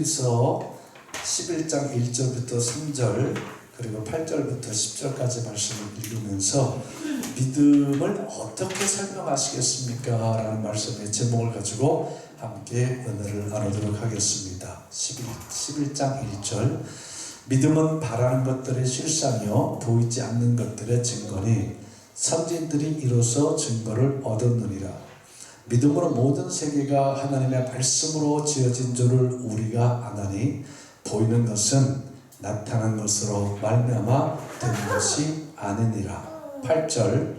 히브리서 11장 1절부터 3절 그리고 8절부터 10절까지 말씀을 읽으면서 믿음을 어떻게 설명하시겠습니까? 라는 말씀의 제목을 가지고 함께 은혜를 나누도록 하겠습니다. 11장 1절 믿음은 바라는 것들의 실상이요 보이지 않는 것들의 증거니 선진들이 이로써 증거를 얻었느니라. 믿음으로 모든 세계가 하나님의 말씀으로 지어진 줄을 우리가 아나니 보이는 것은 나타난 것으로 말미암아 된 것이 아니니라. 8절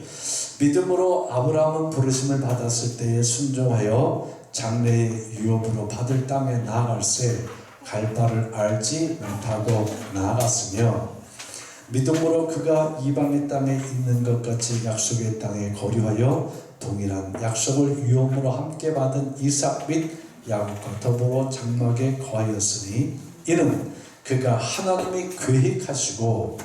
믿음으로 아브라함은 부르심을 받았을 때에 순종하여 장래의 유업으로 받을 땅에 나아갈새 갈 바를 알지 못하고 나아갔으며 믿음으로 그가 이방의 땅에 있는 것 같이 약속의 땅에 거류하여 동일한 약속을 유업으로 함께 받은 이삭 및 야곱과 더불어 장막에 거하였으니 이는 그가 하나님이 계획하시고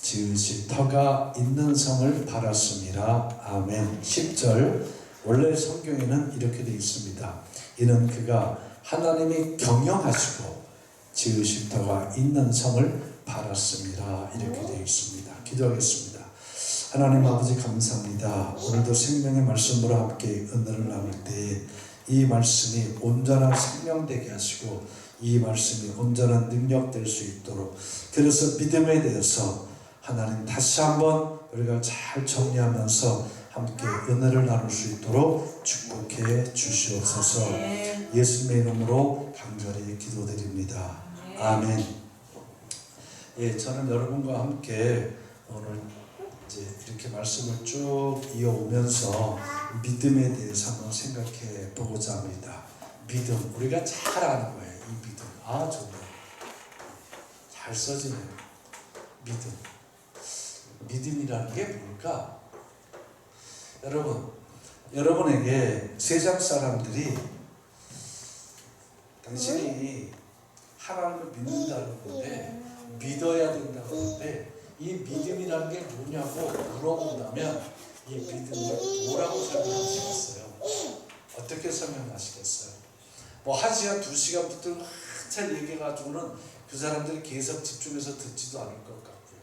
지으실 터가 있는 성을 바랐습니다. 아멘. 10절 원래 성경에는 이렇게 되어 있습니다. 이는 그가 하나님이 경영하시고 지으실 터가 있는 성을 바랐습니다. 이렇게 되어 있습니다. 기도하겠습니다. 하나님 아버지 감사합니다. 오늘도 생명의 말씀으로 함께 은혜를 나눌 때 이 말씀이 온전한 생명 되게 하시고 이 말씀이 온전한 능력 될 수 있도록 그래서 믿음에 대해서 하나님 다시 한번 우리가 잘 정리하면서 함께 은혜를 나눌 수 있도록 축복해 주시옵소서. 예수님의 이름으로 간절히 기도드립니다. 아멘. 예, 저는 여러분과 함께 오늘 이제 이렇게 말씀을 쭉 이어오면서 믿음에 대해서 한번 생각해 보고자 합니다. 믿음, 우리가 잘 아는 거예요. 이 믿음. 아, 좋네요. 잘 써지네요. 믿음. 믿음이라는 게 뭘까? 여러분에게 세상 사람들이 당신이 하나님을 믿는다는 건데 믿어야 된다고 하는데 이 믿음이라는 게 뭐냐고 물어본다면 이 믿음을 뭐라고 설명하시겠어요? 어떻게 설명하시겠어요? 뭐 1시간, 2시간 붙들고 한참 얘기해가지고는 그 사람들이 계속 집중해서 듣지도 않을 것 같고요.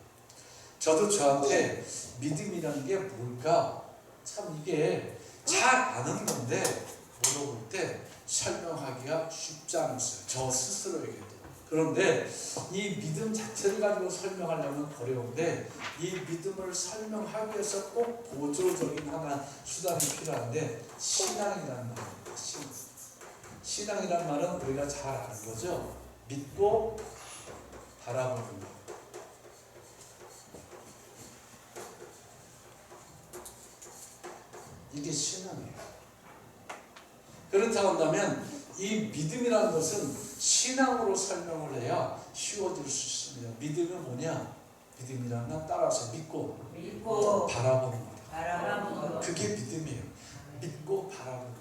저도 저한테 믿음이라는 게 뭘까? 참 이게 잘 아는 건데 물어볼 때 설명하기가 쉽지 않았어요. 저 스스로에게도. 그런데 이 믿음 자체를 가지고 설명하려면 어려운데 이 믿음을 설명하기 위해서 꼭 보조적인 하나 수단이 필요한데 신앙이라는 말입니다. 신앙이라는 말은 우리가 잘 아는 거죠. 믿고 바라보는 것. 이게 신앙이에요. 그렇다고 한다면 이 믿음이라는 것은 신앙으로 설명을 해야 쉬워질 수 있습니다. 믿음은 뭐냐? 믿음이라는 건 따라서 믿고 바라보는 거다. 그게 믿음이에요. 믿고 바라보는 거.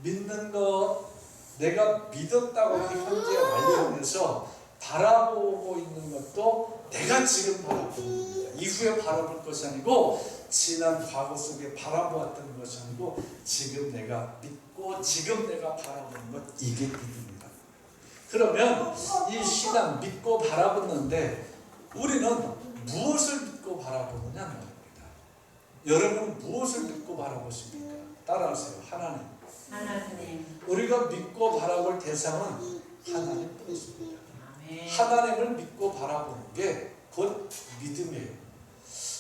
믿는 거, 내가 믿었다고 현재 완료해서 바라보고 있는 것도 내가 지금 바라보는 겁니다. 이후에 바라볼 것이 아니고 지난 과거 속에 바라보았던 것이 아니고 지금 내가 믿고 지금 내가 바라보는 것, 이게 믿음입니다. 그러면 이 신앙 믿고 바라보는데 우리는 무엇을 믿고 바라보느냐 말입니다. 여러분 무엇을 믿고 바라보십니까? 따라하세요. 하나님. 우리가 믿고 바라볼 대상은 하나님뿐이십니다. 하나님을 믿고 바라보는 게 곧 믿음이에요.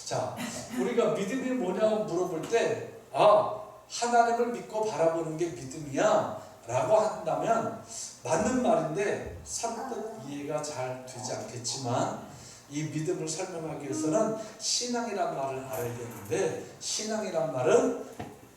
자, 우리가 믿음이 뭐냐고 물어볼 때 하나님을 믿고 바라보는 게 믿음이야 라고 한다면 맞는 말인데 선뜻 이해가 잘 되지 않겠지만 이 믿음을 설명하기 위해서는 신앙이란 말을 알아야 되는데 신앙이란 말은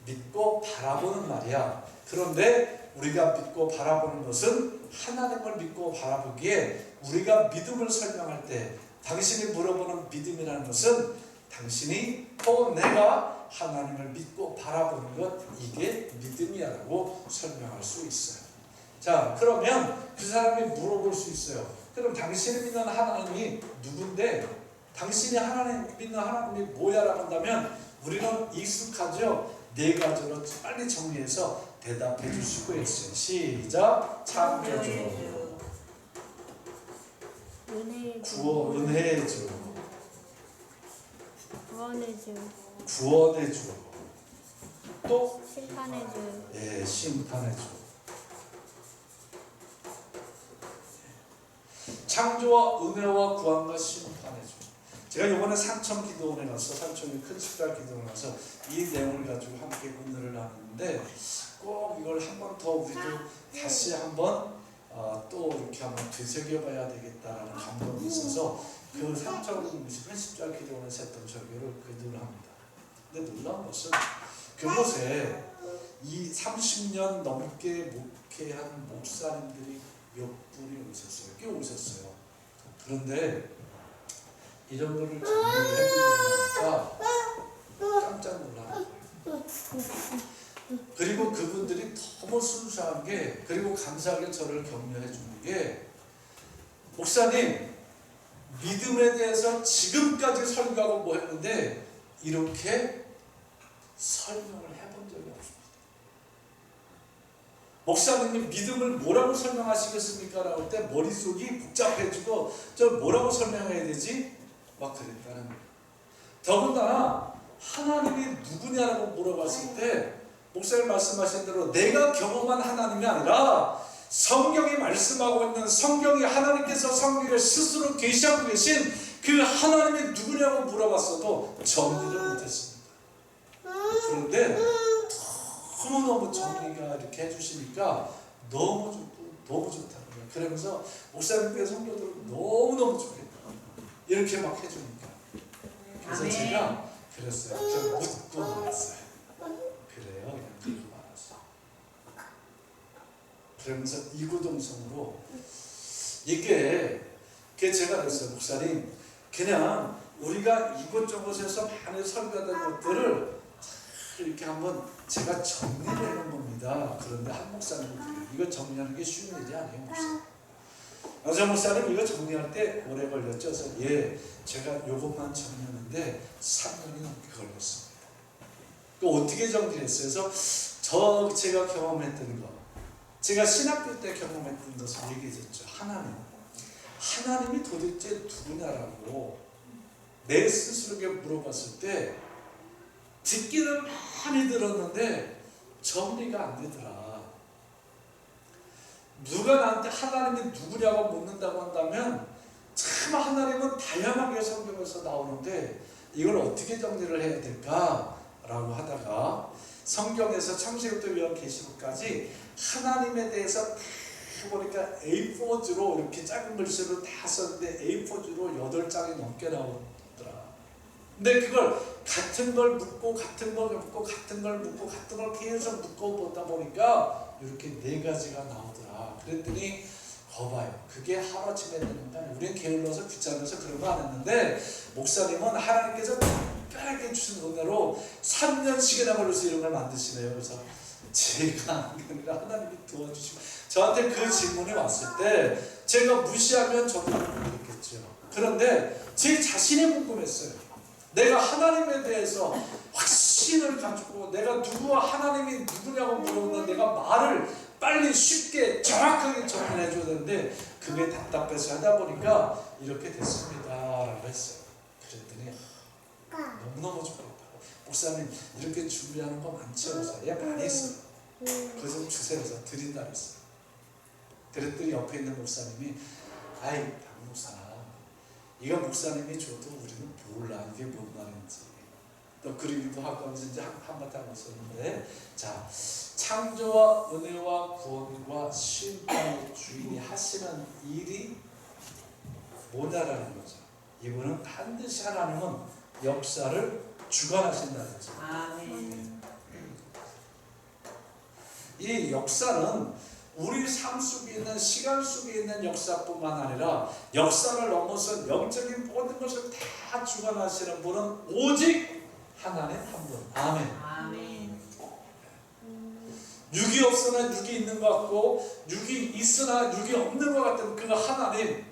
믿고 바라보는 말이야. 그런데 우리가 믿고 바라보는 것은 하나님을 믿고 바라보기에 우리가 믿음을 설명할 때 당신이 물어보는 믿음이라는 것은 당신이 또 내가 하나님을 믿고 바라보는 것, 이게 믿음이야 라고 설명할 수 있어요. 자, 그러면 그 사람이 물어볼 수 있어요. 그럼 당신이 믿는 하나님이 누군데? 당신이 하나님 믿는 하나님이 뭐야 라고 한다면 우리는 익숙하죠? 4가지로 빨리 정리해서 대답해 주시고 있어요. 시작. 창조주, 은혜의 주, 구원의 주, 구원의 주, 또 심판의 주, 예, 심판의 주. 창조와 은혜와 구원과 심판의 주. 제가 이번에 산청 기도원에 가서 산청의 큰 식별 기도원에 가서 이 내용을 가지고 함께 은혜를 나누는데 꼭 이걸 한 번 더 우리도 다시 한번 또 이렇게 한번 되새겨봐야 되겠다라는 감동이 있어서 그 산청 큰 식별 기도원에서 했던 설교를 기도를 합니다. 근데 놀라운 것은 그곳에 이 30년 넘게 목회한 목사님들이 몇 분이 오셨어요. 꽤 오셨어요. 그런데 이런 거를 정리를 해주니까 깜짝 놀라는 거예요. 그리고 그분들이 너무 순수한 게, 그리고 감사하게 저를 격려해 주는 게, 목사님 믿음에 대해서 지금까지 설교하고 뭐 했는데 이렇게 설명을 해본 적이 없습니다. 목사님이 믿음을 뭐라고 설명하시겠습니까? 라고 할 때 머릿속이 복잡해지고 저 뭐라고 설명해야 되지? 막 그랬다는 거예요. 더군다나 하나님이 누구냐라고 물어봤을 때 목사님 말씀하신 대로 내가 경험한 하나님이 아니라 성경이 말씀하고 있는, 성경이 하나님께서 성경을 스스로 계시하고 계신 그 하나님이 누구냐고 물어봤어도 정리를 못했습니다. 그런데 너무너무 정리가 이렇게 해주시니까 너무 좋다는 거예요. 그러면서 목사님께 성도들은 너무너무 좋겠다. 이렇게 막 해주니까. 그래서 아멘. 제가 그랬어요. 좀 묻고 말았어요. 그래요. 그냥 그렇게 말았어요. 그러면서 이구동성으로 이게 제가 그랬어요. 목사님, 그냥 우리가 이곳저곳에서 많이 설교하던 것들을 이렇게 한번 제가 정리를 해놓은 겁니다. 그런데 한 목사님은 그래요. 이거 정리하는 게 쉬운 일이 아니에요, 목사님. 여자 목사님 이거 정리할 때 오래 걸렸죠? 그래서 예, 제가 요것만 정리하는데 3년이 넘게 걸렸습니다. 그 어떻게 정리했어요? 그래서 제가 경험했던 거, 제가 신학교 때 경험했던 것을 얘기했었죠. 하나님이 도대체 누구냐라고 내 스스로에게 물어봤을 때 듣기는 많이 들었는데 정리가 안 되더라. 누가 나한테 하나님이 누구냐고 묻는다고 한다면 참 하나님은 다양하게 성경에서 나오는데 이걸 어떻게 정리를 해야 될까라고 하다가 성경에서 창세기부터 요한계시록까지 하나님에 대해서 다 보니까 A4지로 이렇게 작은 글씨로 다 썼는데 A4지로 8장이 넘게 나오더라. 근데 그걸 같은 걸 묻고 같은 걸 묻고 같은 걸 묻고 같은 걸 계속 묻고 보다 보니까 이렇게 4가지가 나오더라. 그랬더니 거봐요. 그게 하루아침에 되는 거 아니에요. 우리는 게을러서 귀찮아서 그런 거 안 했는데 목사님은 하나님께서 특별하게 주신 은혜로 3년씩이나 걸려서 이런 걸 만드시네요. 그래서 제가 아니라 하나님이 도와주시고 저한테 그 질문이 왔을 때 제가 무시하면 정말 모르겠죠. 그런데 제 자신이 궁금했어요. 내가 하나님에 대해서 확신을 가지고 내가 누구와 하나님이 누구냐고 물어보면 내가 말을 빨리 쉽게 정확하게 정리해 줘야 되는데 그게 답답해서 하다 보니까 이렇게 됐습니다 라고 했어요. 그랬더니 너무너무 좋겠다고. 목사님 이렇게 준비하는 거 많죠? 그래서 예, 많이 있어요. 그거 좀 주세요. 그래서 드린다 그랬어요. 그랬더니 옆에 있는 목사님이 아이 박 목사, 이거 목사님이 줘도 우리는 몰라 이게 뭔 말인지. 또 그리기도 하고 하면서 이제 한바탕 썼는데, 자, 창조와 은혜와 구원과 심판의 주인이 하시는 일이 뭐냐라는 거죠. 이분은 반드시 하나님은 역사를 주관하신다는 거죠. 아멘. 이 역사는 우리 삶 속에 있는, 시간 속에 있는 역사뿐만 아니라 역사를 넘어서 영적인 모든 것을 다 주관하시는 분은 오직 하나님 한 분. 아멘. 아멘. 육이 없으나 육이 있는 것 같고 육이 있으나 육이 없는 것 같은 그 하나님,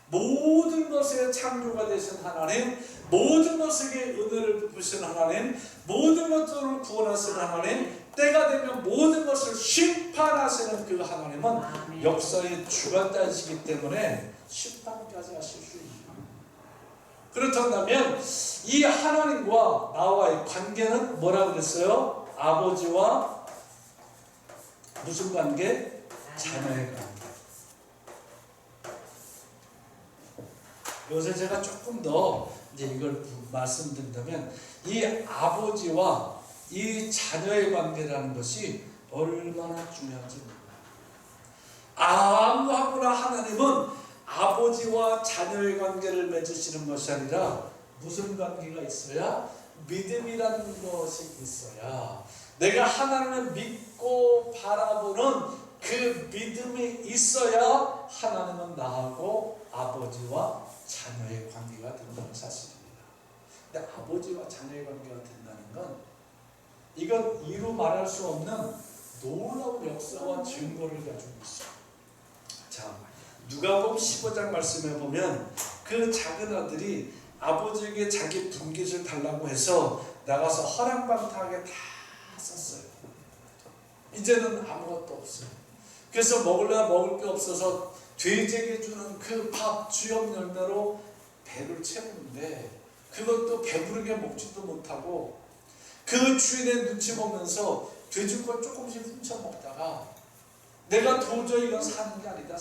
모든 것의 창조가 되신 하나님, 모든 것에게 은혜를 베푸신 하나님, 모든 것들을 구원하시는 하나님, 때가 되면 모든 것을 심판하시는 그 하나님은 아멘. 역사의 주관자이시기 때문에 심판까지 하실 수 있는 그렇다면 이 하나님과 나와의 관계는 뭐라 그랬어요? 아버지와 무슨 관계? 자녀의 관계. 요새 제가 조금 더 이제 이걸 말씀드린다면 이 아버지와 이 자녀의 관계라는 것이 얼마나 중요한지 몰라요. 아무하거나 하나님은 아버지와 자녀의 관계를 맺으시는 것이 아니라 무슨 관계가 있어야? 믿음이라는 것이 있어야, 내가 하나님을 믿고 바라보는 그 믿음이 있어야 하나님은 나하고 아버지와 자녀의 관계가 된다는 사실입니다. 근데 아버지와 자녀의 관계가 된다는 건 이건 이루 말할 수 없는 놀라운 역사와 증거를 가지고 있어요. 자, 누가복음 15장 말씀에 보면 그 작은 아들이 아버지에게 자기 분깃을 달라고 해서 나가서 허랑방탕하게 다 썼어요. 이제는 아무것도 없어요. 그래서 먹을 게 없어서 돼지에게 주는 그 밥 주염 열매로 배를 채우는데 그것도 배부르게 먹지도 못하고 그 주인의 눈치 보면서 돼지 걸 조금씩 훔쳐 먹다가 내가 도저히 이건 사는 게 아니다,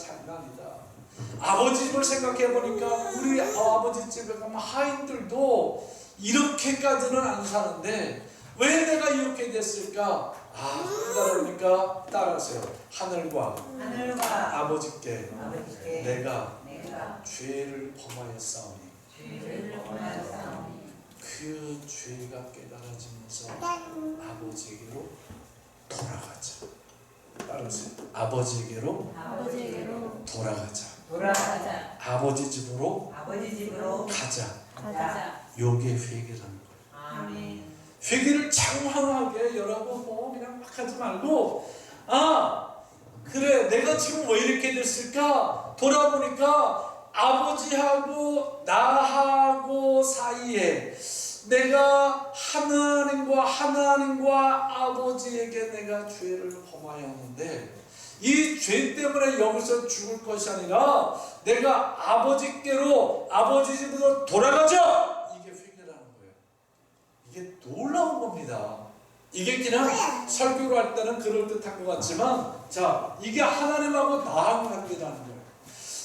아버지 집을 생각해 보니까 우리 아버지 집에 가면 하인들도 이렇게까지는 안 사는데 왜 내가 이렇게 됐을까? 따라오니까 따라하세요. 하늘과 아버지께 내가 죄를 범하였사오니 그 죄가 깨달아지면서 아버지에게로 돌아가자. 따라하세요. 아버지에게로 돌아가자. 아버지 집으로 가자. 요게 회개라는 거예요. 아멘. 회개를 장황하게 여러분 그냥 막 하지 말고 그래 내가 지금 왜 이렇게 됐을까? 돌아보니까 아버지하고 나하고 사이에 내가 하나님과 아버지에게 내가 죄를 범하였는데 이 죄 때문에 여기서 죽을 것이 아니라 내가 아버지께로 아버지 집으로 돌아가자. 이게 회개라는 거예요. 이게 놀라운 겁니다. 이게 그냥 설교를 할 때는 그럴듯한 것 같지만 자, 이게 하나님하고 나하고 관계라는 거예요.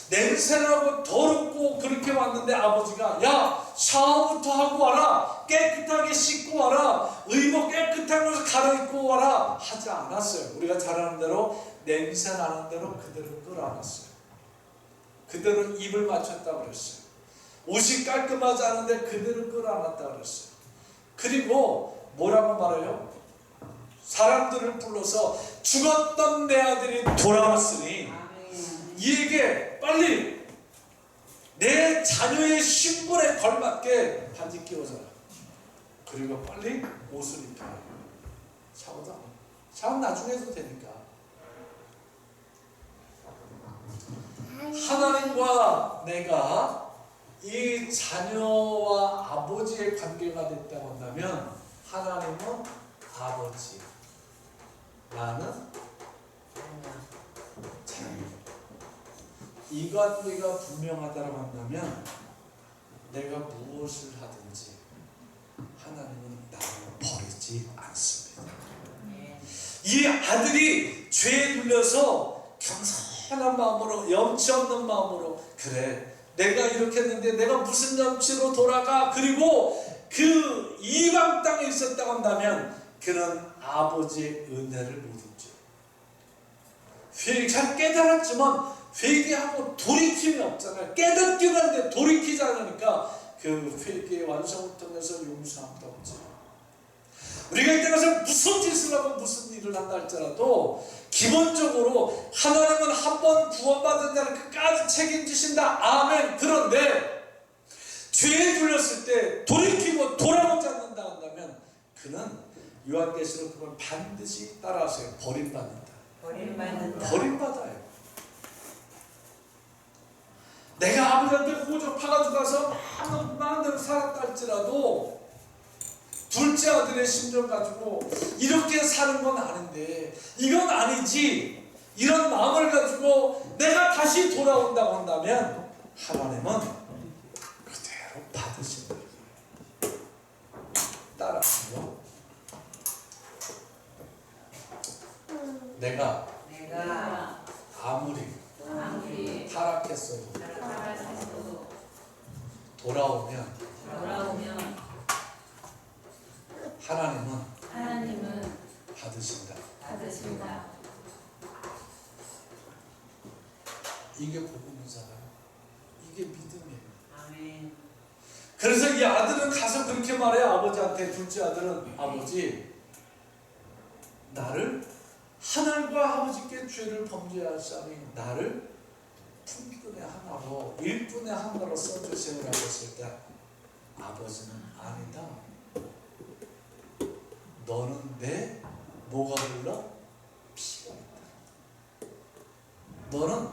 냄새나고 더럽고 그렇게 왔는데 아버지가 야 샤워부터 하고 와라, 깨끗하게 씻고 와라, 의복 깨끗한 것을 갈아입고 와라 하지 않았어요. 우리가 잘 아는 대로 냄새나는 대로 그대로 끌어안았어요. 그대로 입을 맞췄다고 그랬어요. 옷이 깔끔하지 않은데 그대로 끌어안았다고 그랬어요. 그리고 뭐라고 말해요? 사람들을 불러서 죽었던 내 아들이 돌아왔으니 이에게 빨리 내 자녀의 신분에 걸맞게 반지 끼워줘라. 그리고 빨리 옷을 입혀라. 샤워 나중에 해도 되니까. 하나님과 내가 이 자녀와 아버지의 관계가 됐다고 한다면 하나님은 아버지, 나는 자녀. 이 관계가 분명하다고 한다면 내가 무엇을 하든지 하나님은 나를 버리지 않습니다. 이 아들이 죄에 눌려서 겸손한 마음으로, 염치 없는 마음으로 그래 내가 이렇게 했는데 내가 무슨 염치로 돌아가. 그리고 그 이방 땅에 있었다고 한다면 그는 아버지의 은혜를 못 잊죠. 잘 깨달았지만 회개하고 돌이킴이 없잖아요. 깨닫기는 하는데 돌이키지 않으니까 그 회개의 완성을 통해서 용서함도 없죠. 우리가 이때 가서 무슨 짓을 하고 무슨 일을 한다 할지라도 기본적으로 하나님은 한 번 구원받은 자를 끝까지 책임지신다. 아멘. 그런데 죄에 눌렸을 때 돌이키고 돌아오지 않는다 한다면 그는 요한계시록 그건 반드시 따라하세요. 버림받는다. 버림받아요. 내가 아버지한테 호적파가지고 가서 많은 대로 살았다 할지라도 둘째 아들의 심정 가지고 이렇게 사는 건 아닌데 이건 아니지, 이런 마음을 가지고 내가 다시 돌아온다고 한다면 하나님은 그대로 바로 받으신다. 따라하세요. 내가 아무리 타락했어도 돌아오면 하나님은 받으신다. 이게 복음이잖아요. 이게 믿음이에요. 그래서 이 아들은 가서 그렇게 말해요. 아버지한테. 둘째 아들은 아버지, 나를 하늘과 아버지께 죄를 범죄하자니 나를 품꾼의 하나로 일꾼의 하나로 써주세요라고 했을 때 아버지는 아니다. 너는 내 뭐가 흘러? 피가 있다. 너는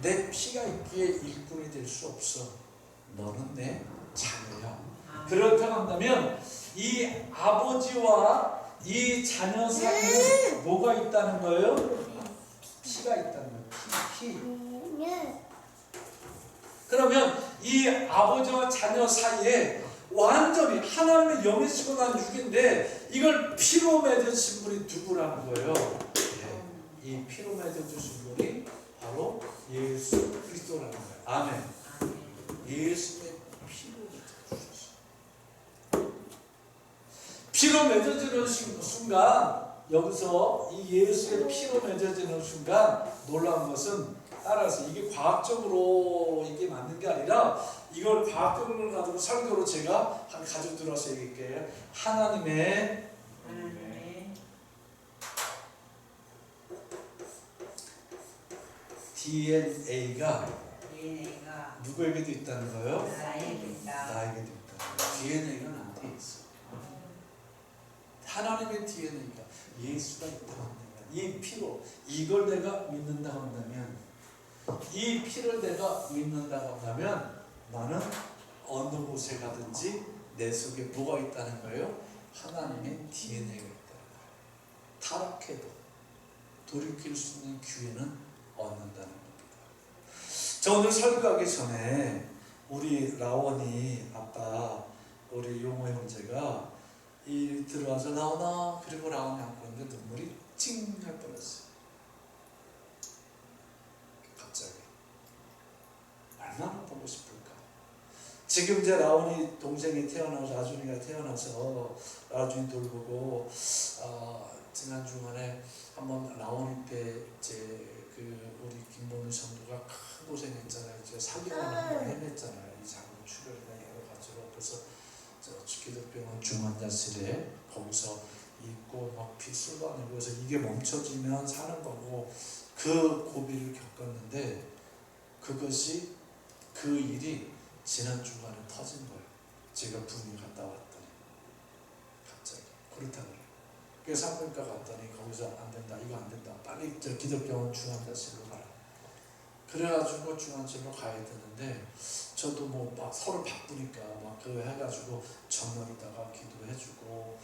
내 피가 있기에 일꾼이 될 수 없어. 너는 내 자녀야. 그렇다고 한다면 이 아버지와 이 자녀 사이에 뭐가 있다는 거예요? 피가 있다는 거예요. 피. 그러면 이 아버지와 자녀 사이에 완전히 하나님의 영이시고 난 육인데 이걸 피로 맺으신 분이 누구라는 거예요? 이 피로 맺어주신 분이 바로 예수 그리스도라는 거예요. 아멘. 예수의 피로 맺어주셨어요. 피로 맺어지는 순간, 여기서 이 예수의 피로 맺어지는 순간 놀라운 것은, 따라서 이게 과학적으로 이게 맞는 게 아니라 이걸 과학적으로 가지고 설교로 제가 가지고 들어서 얘기할게요. 하나님의 DNA가 누구에게도 있다는 거예요? 나에게도 있다는 거예요. DNA가 나한테 있어. 하나님의 DNA가 예수가 있다고 한다면, 이 피로, 이걸 내가 믿는다고 한다면, 이 피를 내가 믿는다고 한다면 나는 어느 곳에 가든지 내 속에 뭐가 있다는 거예요? 하나님의 DNA가 있다는 거예요. 타락해도 돌이킬 수 있는 기회는 얻는다는 겁니다. 저 오늘 설교하기 전에 우리 라원이 아빠, 우리 용호 형제가 이 들어와서 나오나, 그리고 라원이 안고 있는데 눈물이 찡할 뻔했어요. 갑자기 얼마나 보고 싶을까. 지금 이제 라온이 동생이 태어나서, 아준이가 태어나서 아준이 돌보고, 지난 주간에 한번 라온이 때 우리 김범희 성도가 큰 고생했잖아요. 이제 4개월 한번 헤맸잖아요. 이 작은 출혈이나 여러 가지로. 그래서 기독병원 중환자실에 거기서 있고 막 피 쏟아내고, 그래서 이게 멈춰지면 사는 거고, 그 고비를 겪었는데, 그것이, 그 일이 지난 주간에 터진 거예요. 제가 부흥 갔다 왔더니 갑자기 그렇다 그래요. 그래서 산부인과 갔더니 거기서 안 된다, 이거 안 된다, 빨리 저 기독병원 중환자실로 가라. 그래가지고 중환자실로 가야 되는데, 저도 뭐 막 서로 바쁘니까 막 그거 해가지고 전화로다가 기도해주고,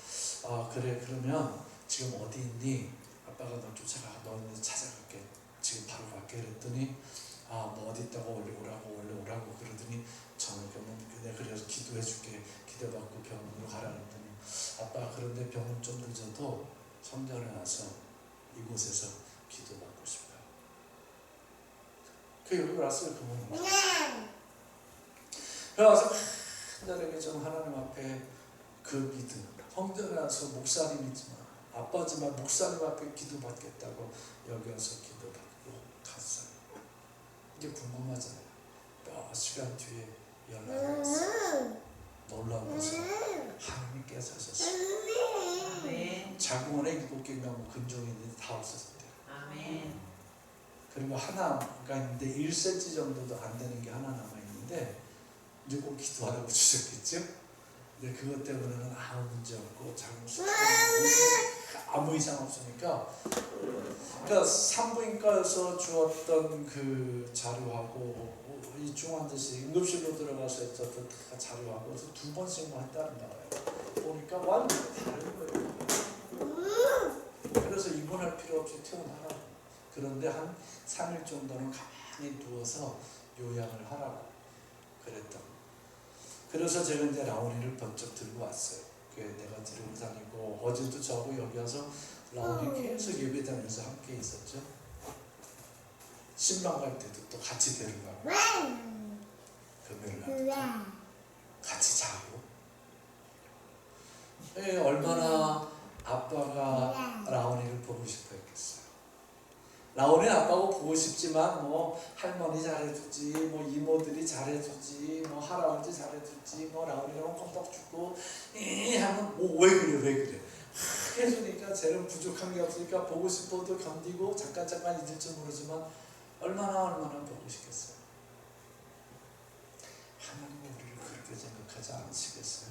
그래, 그러면 지금 어디 있니? 아빠가 너 쫓아가, 너 찾아갈게, 지금 바로 갈게. 그랬더니 뭐 어디 있다고 원래 오라고 그러더니, 저는 내가 그래서 기도해줄게, 기도받고 병원으로 가라 그랬더니, 아빠 그런데 병원 좀 늦어도 성전에 와서 이곳에서 기도받고 싶어요. 그 여기 왔어요. 그래서 간절하게 좀 하나님 앞에 그 믿음, 성전에 와서 목사님이지만 아빠지만 목사님 앞에 기도받겠다고 여기 와서 기도받고 갔어요. 이게 궁금하잖아요. 몇 시간 뒤에 연락이 왔어요. 놀라운 것은 하나님이 깨사셨어요. 자궁원에 7개인가 뭐 근종이 있는데 다 없어졌대요. 아멘. 그리고 하나가 있는데 1cm 정도도 안 되는 게 하나 남아있는데, 이제 꼭 기도하라고 주셨겠죠? 근데 그것 때문에는 아무 문제 없고, 자궁 수술은 아무 이상 없으니까, 그러니까 산부인과에서 주었던 그 자료하고 이 중환자실 응급실로 들어가서 했던 자료하고 그래서 2번씩만 했다는 거예요. 보니까 완전히 다른 거예요. 그래서 입원할 필요 없이 퇴원하라고. 그런데 한 3일 정도는 가만히 누워서 요양을 하라고 그랬던. 그래서 제가 이제 라온이를 번쩍 들고 왔어요. 교회 내가 들고 다니고 어제도 저하고 여기 와서 라온이 계속 예배당에서 함께 있었죠. 신방 갈 때도 또 같이 데려가고 금요일 날 같이 자고. 얼마나 아빠가 라온이를 보고 싶어 했겠어요. 라온이는 아빠가 보고 싶지만 뭐 할머니 잘해주지, 뭐 이모들이 잘해주지, 뭐 할아버지 잘해주지, 뭐 라온이랑 껌뻑 죽고 하면 왜 그래 해주니까 쟤는 부족한 게 없으니까 보고 싶어도 견디고 잠깐 잊을 줄 모르지만 얼마나 보고 싶겠어요. 하나님은 우리를 그렇게 생각하지 않으시겠어요?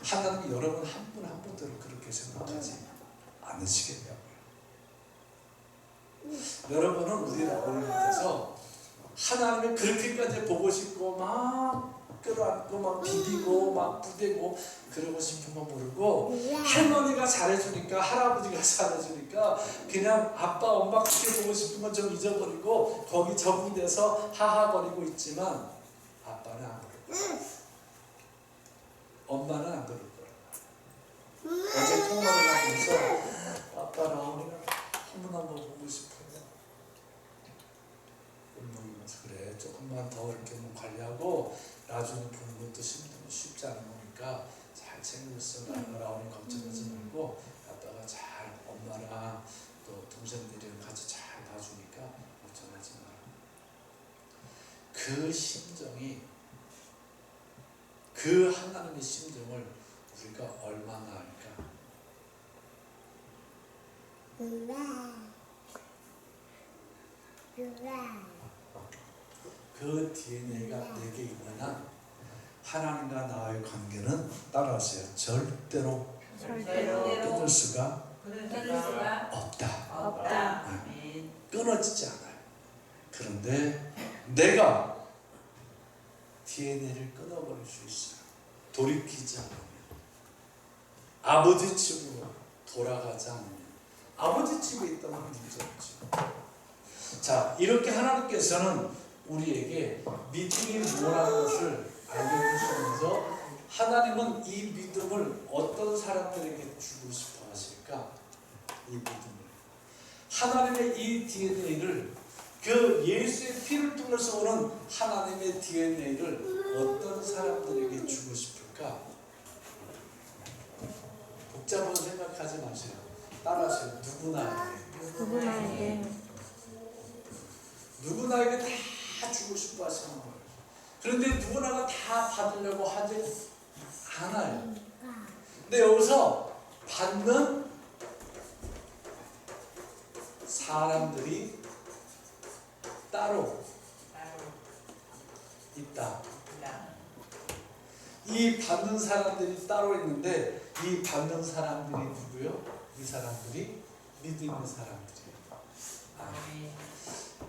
하나님이 여러분 한 분 한 분들을 그렇게 생각하지 않으시겠냐고요. 여러분은 우리 라온을 밑에서 하나님을 그렇게까지 보고 싶고 막 끌어안고 막 비비고 막 부대고 그러고 싶은 거 모르고 할머니가 잘해주니까 할아버지가 잘해주니까 그냥 아빠 엄마 그렇게 보고 싶은 건 좀 잊어버리고 거기 적응이 돼서 하하거리고 있지만 아빠는 안 그럴 거야. 엄마는 안 그럴 거야. 어제 통화를 하면서 아빠 라온이가 너무너무 보고 싶어요. 운동이면서 그래 조금만 더 이렇게 뭐 관리하고 나중에 보는 것도 쉽지 않은 거니까 잘 챙겼어. 라온이 걱정하지 말고 아빠가 잘 엄마랑 또 동생들이랑 같이 잘 봐주니까 걱정하지 마라. 그 심정이 그 하나님의 심정을 우리가 얼마나 알까? 그 DNA가 내게 있는 한 하나님과 나의 관계는 따라하세요. 절대로 끊을 수가 없다. 끊어지지 않아요. 그런데 내가 DNA를 끊어버릴 수 있어요. 돌이키지 않으면, 아버지 집으로 돌아가지 않으면. 아버지 집에 있다면 문제 없죠. 자, 이렇게 하나님께서는 우리에게 믿음이 뭐라는 것을 알려주시면서 하나님은 이 믿음을 어떤 사람들에게 주고 싶어 하실까? 이 믿음을. 하나님의 이 DNA를 그 예수의 피를 통해서 오는 하나님의 DNA를 어떤 사람들에게 주고 싶을까? 복잡한 생각하지 마세요. 따라하세요. 누구나에게 다 주고 싶어 하시는 거예요. 그런데 누구나가 다 받으려고 하지 않아요. 근데 여기서 받는 사람들이 따로 있다. 이 받는 사람들이 따로 있는데 이 받는 사람들이 누구요? 이 사람들이 믿음의 사람들이에요.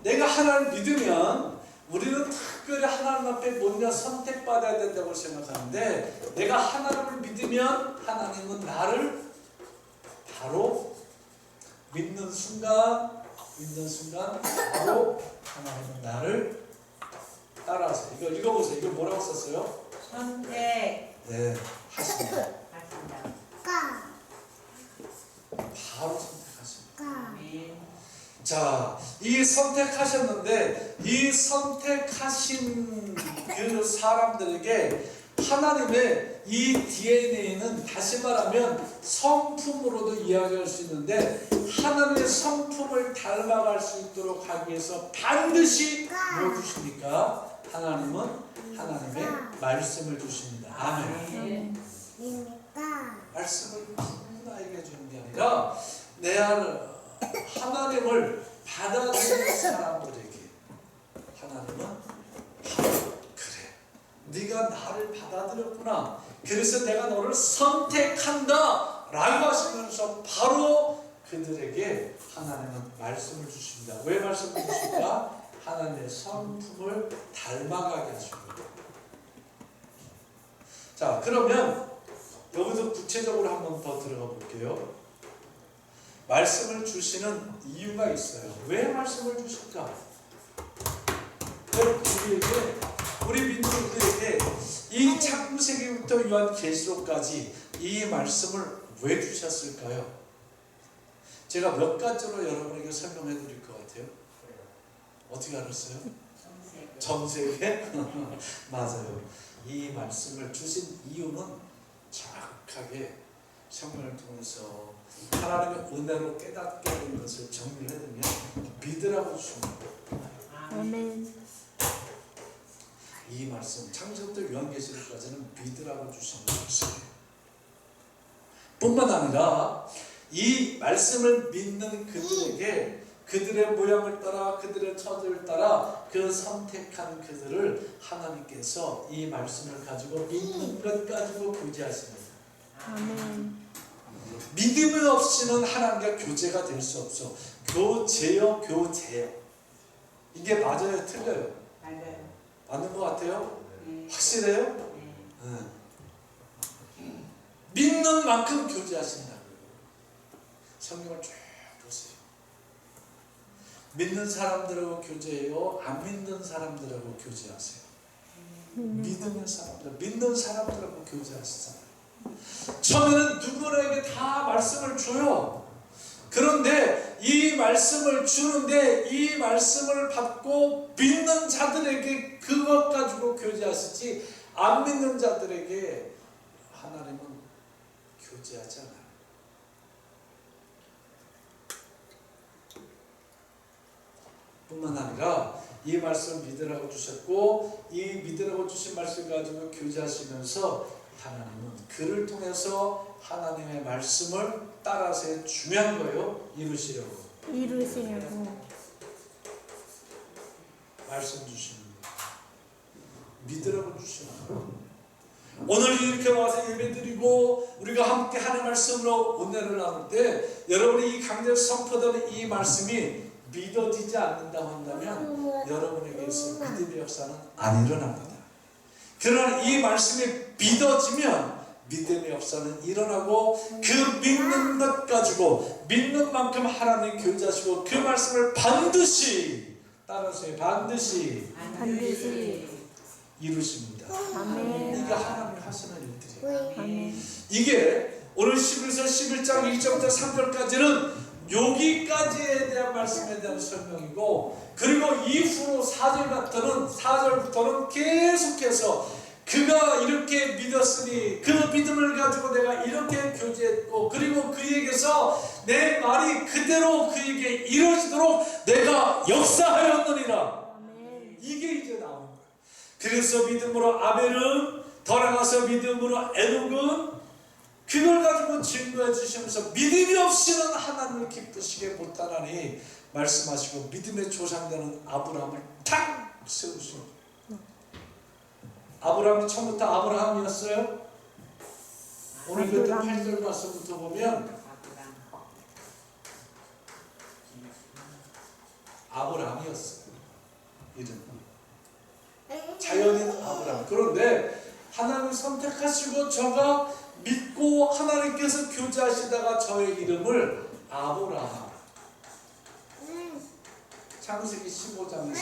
내가 하나님을 믿으면 우리는 특별히 하나님 앞에 뭔가 선택받아야 된다고 생각하는데 내가 하나님을 믿으면 하나님은 나를 바로 믿는 순간 바로 하나님은 나를 따라하세요. 이거 읽어보세요. 이거 뭐라고 썼어요? 선택. 네, 하십니다. 바로 선택하십니다. 자, 이 선택하셨는데 이 선택하신 그 사람들에게 하나님의 이 DNA는 다시 말하면 성품으로도 이야기할 수 있는데 하나님의 성품을 닮아갈 수 있도록 하기 위해서 반드시 뭐 주십니까? 하나님은 하나님의 말씀을 주십니다. 아멘. 말씀을 나에게 주는 게 아니라 내 안을 하나님을 받아들이는 사람들에게 하나님은 그래 네가 나를 받아들였구나 그래서 내가 너를 선택한다 라고 하시면서 바로 그들에게 하나님은 말씀을 주십니다. 왜 말씀을 주실까? 하나님의 성품을 닮아가게 하십니다. 자, 그러면 여기서 구체적으로 한번 더 들어가 볼게요. 말씀을 주시는 이유가 있어요. 왜 말씀을 주실까? 여러분 우리 믿는 우리에게 이 창세기부터 요한계시록까지 이 말씀을 왜 주셨을까요? 제가 몇 가지로 여러분에게 설명해 드릴 것 같아요. 어떻게 알았어요? 정세계? 맞아요. 이 말씀을 주신 이유는 정확하게 성경을 통해서 하나님의 은혜로 깨닫게 된 것을 정리를 해두면 믿으라고 주신 거예요. 아멘. 이 말씀 창세부터 요한계시록까지는 믿으라고 주신 말씀이에요. 뿐만 아니라 이 말씀을 믿는 그들에게 그들의 모양을 따라 그들의 처지를 따라 그 선택한 그들을 하나님께서 이 말씀을 가지고 믿는 것 가지고 교제하십니다. 아멘. 믿음이 없이는 하나님과 교제가 될 수 없어. 교제요, 교제요. 이게 맞아요, 틀려요? 맞아요. 맞는 것 같아요? 네. 확실해요? 네. 믿는 만큼 교제하신다고요. 성경을 쭉 보세요. 믿는 사람들하고 교제해요? 안 믿는 사람들하고 교제하세요? 믿는 사람들, 믿는 사람들하고 교제하시잖아요. 처음에는 누구에게 다 말씀을 줘요. 그런데 이 말씀을 주는데 이 말씀을 받고 믿는 자들에게 그것 가지고 교제하시지 안 믿는 자들에게 하나님은 교제하지 않아요. 뿐만 아니라 이 말씀 믿으라고 주셨고 이 믿으라고 주신 말씀 가지고 교제하시면서 하나님은 그를 통해서 하나님의 말씀을 따라서 중요한 거예요. 이루시려고. 이루시려고. 말씀 주시는 거예요. 믿으라고 주시는 거예요. 오늘 이렇게 와서 예배드리고 우리가 함께 하는 말씀으로 은혜를 나눌 때 여러분이 이 강제로 선포되는 이 말씀이 믿어지지 않는다고 한다면 여러분에게서 믿음의 역사는 안 일어납니다. 그러나 이 말씀이 믿어지면 믿음의 역사는 일어나고 그 믿는 것 가지고 믿는 만큼 하나님 교제하시고 그 말씀을 반드시 따라서 반드시 이루십니다. 아멘. 이게 하나님이 하시는 일들이에요. 아멘. 이게 오늘 11서 11장 1절부터 3절까지는 여기까지에 대한 말씀에 대한 설명이고 그리고 이후로 4절부터는 계속해서 그가 이렇게 믿었으니 그 믿음을 가지고 내가 이렇게 교제했고 그리고 그에게서 내 말이 그대로 그에게 이루어지도록 내가 역사하였느니라. 아멘. 이게 이제 나오는 거예요. 그래서 믿음으로 아벨은 더 나아가서 믿음으로 에녹은 그걸 가지고 증거해 주시면서 믿음이 없이는 하나님을 기쁘시게 못하나니 말씀하시고 믿음의 조상되는 아브라함을 탁 세우시고 아브라함이 처음부터 아브라함이었어요. 오늘 그 8절 말씀부터 보면 아브라함이었어요. 이름 자연인 아브라함. 그런데 하나님을 선택하시고 저가 믿고 하나님께서 교제하시다가 저의 이름을 아브라함 창세기 15장에서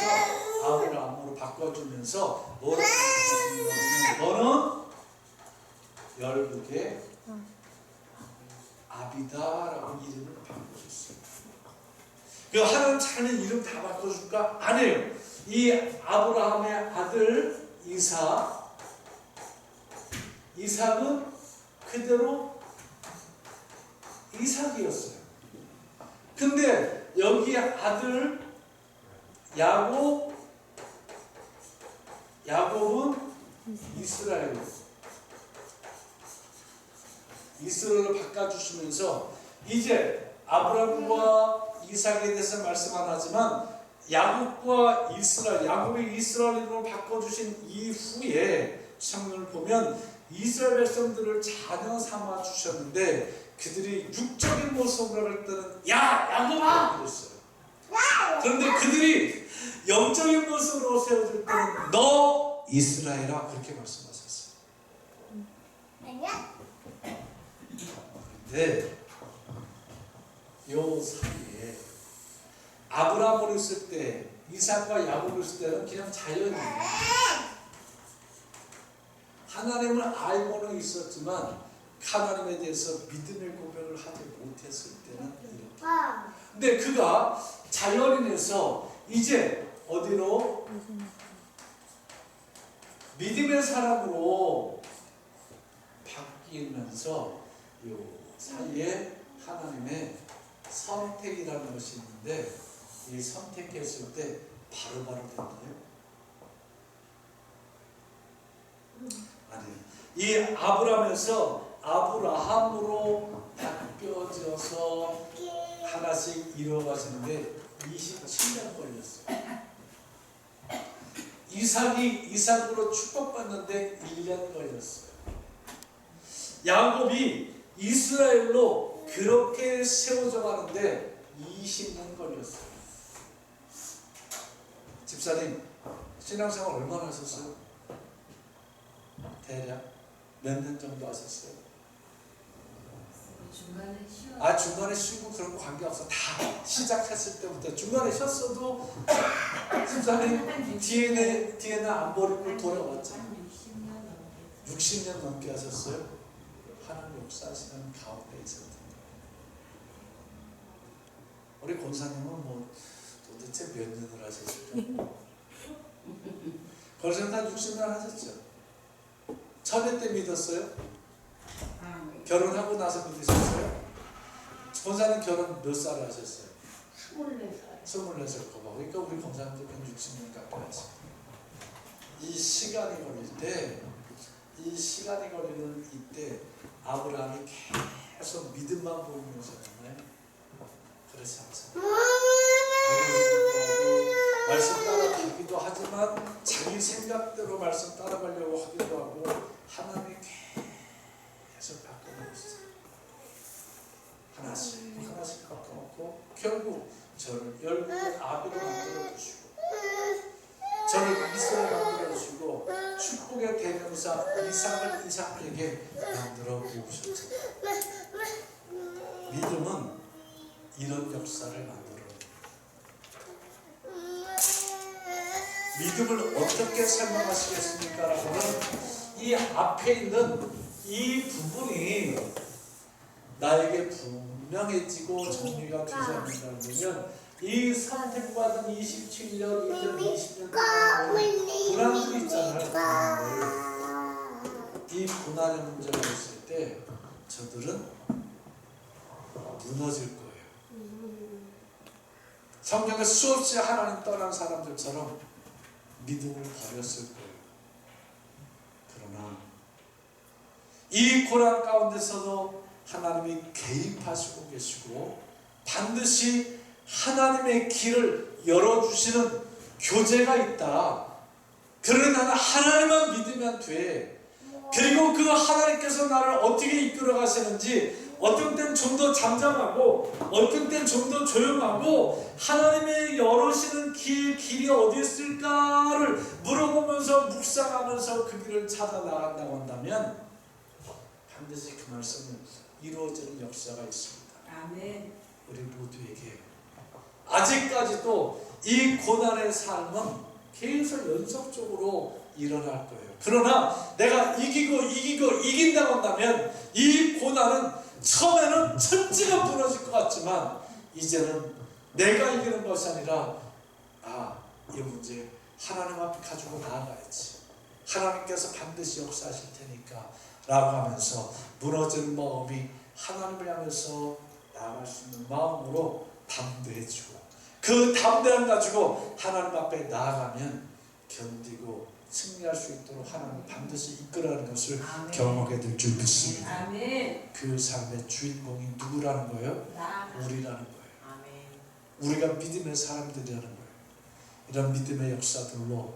아브라함으로 바꿔주면서 뭐라고 바꿔주냐면 너는 열국의 아비다라고 이름을 바꿔줬어요. 그 하나님 자는 이름 다 바꿔줄까? 아니에요. 이 아브라함의 아들 이삭은 그대로 이삭이었어요. 근데 여기 아들 야곱은 이스라엘을 바꿔주시면서 이제 아브라함과 이삭에 대해서 말씀 안 하지만 야곱과 야곱의 이스라엘으로 바꿔주신 이후에 성경을 보면 이스라엘 백성들을 자녀 삼아 주셨는데 그들이 육적인 모습으로 할 때는 야 야곱아 그랬어요. 그런데 그들이 영적인 모습으로 세워질 때는 너 이스라엘아 그렇게 말씀하셨어요. 근데 요 사이에 아브라함을 있을 때 이삭과 야곱을 있을 때는 그냥 자연이에요. 하나님을 알고는 있었지만 하나님에 대해서 믿음의 고백을 하지 못했을 때는 이렇게. 근데 그가 자연인에서 이제 어디로? 믿음의 사람으로 바뀌면서 이 사이에 하나님의 선택이라는 것이 있는데, 이 선택했을 때 바로바로 됐나요? 아니요. 이 아브라함에서 아브라함으로 바뀌어져서 하나씩 이루어가시는데 27년 걸렸어요. 이삭으로 축복받는데 1년 걸렸어요. 야곱이 이스라엘로 그렇게 세워져 가는데 20년 걸렸어요. 집사님, 신앙생활 얼마나 하셨어요? 대략 몇 년 정도 하셨어요? 중간에 쉬고 그런 거 관계없어. 다 시작했을 때부터. 중간에 쉬었어도 집사님 뒤에는 안 버리고 돌아왔죠. 60년 넘게 하셨어요? 하나님 역사하시는 가운데 있었던 우리 권사님은 뭐 도대체 몇 년을 하셨을까? 권사님 다 60년 하셨죠? 처녀 때 믿었어요? 결혼하고 나서 믿으셨어요? 권사님 결혼 몇 살에 하셨어요? 24살. 24살 거봐. 그러니까 우리 권사님들 60년 가까이 하셨어요. 이 시간이 걸리는 이때 아브라함이 계속 믿음만 보이면서 정말 그렇지 않습니까? 말씀 따라가기도 하지만 자기 생각대로 말씀 따라가려고 하기도 하고 하나님이 계속 바꿔놓으시죠. 하나씩 바꿔놓고 결국 저를 열국의 아비로 만들어주시고 저를 이스라엘 만들어주시고 축복의 대명사 이삭을 이삭에게 만들어 놓으셨죠. 믿음은 이런 역사를 만들어요. 믿음을 어떻게 설명하시겠습니까? 라고는 이 앞에 있는 이 부분이 나에게 분명해지고 정리가 되지 않는다면 이 선택받은 27년, 1년, 20년 동안 고난도 있잖아요. 이 고난의 문제가 있을 때 저들은 무너질 거예요. 성경에 수없이 하나님 떠난 사람들처럼 믿음을 버렸을 거예요. 그러나 이 고난 가운데서도 하나님이 개입하시고 계시고 반드시 하나님의 길을 열어주시는 교제가 있다. 그러니 나는 하나님만 믿으면 돼. 그리고 그 하나님께서 나를 어떻게 이끌어 가시는지 어떤 땐 좀 더 잠잠하고 어떤 땐 좀 더 조용하고 하나님의 열으시는 길이 어디 있을까를 물어보면서 묵상하면서 그 길을 찾아 나간다고 한다면 반드시 그 말씀은 이루어지는 역사가 있습니다. 아멘. 우리 모두에게 아직까지도 이 고난의 삶은 계속 연속적으로 일어날 거예요. 그러나 내가 이긴다고 한다면 이 고난은 처음에는 천지가 무너질 것 같지만 이제는 내가 이기는 것이 아니라 이 문제 하나님 앞에 가지고 나아가야지. 하나님께서 반드시 역사하실 테니까 라고 하면서 무너진 마음이 하나님을 향해서 나아갈 수 있는 마음으로 담대해지고 그 담대함 가지고 하나님 앞에 나아가면 견디고 승리할 수 있도록 하나님 반드시 이끌어가는 것을 아멘. 경험하게 될 줄 믿습니다. 아멘. 그 삶의 주인공이 누구라는 거예요? 우리라는 거예요. 아멘. 우리가 믿음의 사람들이라는 거예요. 이런 믿음의 역사들로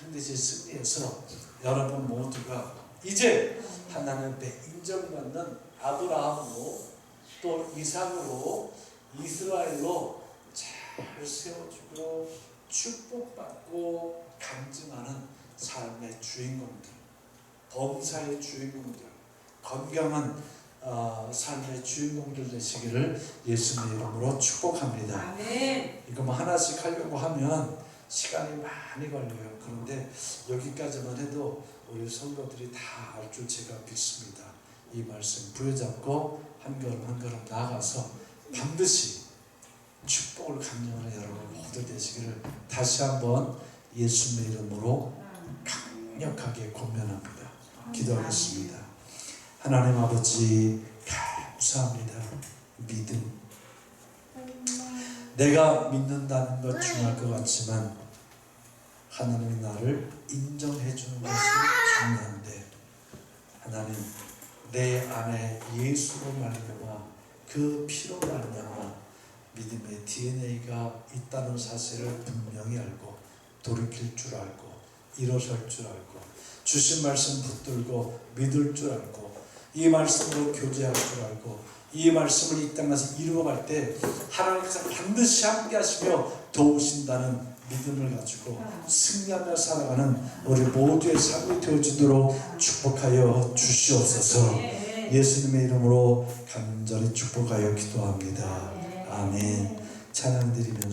반드시 승리해서 여러분 모두가 이제 하나님 앞에 인정받는 아브라함으로 또 이삭으로 이스라엘로 잘 세워주고 축복받고 간증하는 삶의 주인공들, 범사의 주인공들, 건강한 삶의 주인공들 되시기를 예수님의 이름으로 축복합니다. 아멘. 이거 뭐 하나씩 하려고 하면 시간이 많이 걸려요. 그런데 여기까지만 해도 우리 성도들이 다 알 줄 제가 믿습니다. 이 말씀 부여잡고 한 걸음 한 걸음 나아가서 반드시 축복을 감정하는 여러분 모두 되시기를 다시 한번 예수님의 이름으로 강력하게 권면합니다. 기도하겠습니다. 하나님 아버지 감사합니다. 믿음. 내가 믿는다는 것 중요할 것 같지만 하나님이 나를 인정해 주는 것이 중요한데 하나님 내 안에 예수로 말미암아 그 피로 말미암아 믿음의 DNA가 있다는 사실을 분명히 알고 돌이킬 줄 알고 일어설 줄 알고 주신 말씀 붙들고 믿을 줄 알고 이 말씀으로 교제할 줄 알고 이 말씀을 이 땅에서 이루어갈 때 하나님께서 반드시 함께 하시며 도우신다는 믿음을 가지고 승리하며 살아가는 우리 모두의 삶이 되어지도록 축복하여 주시옵소서. 예수님의 이름으로 간절히 축복하여 기도합니다. 아멘. 찬양 드리면서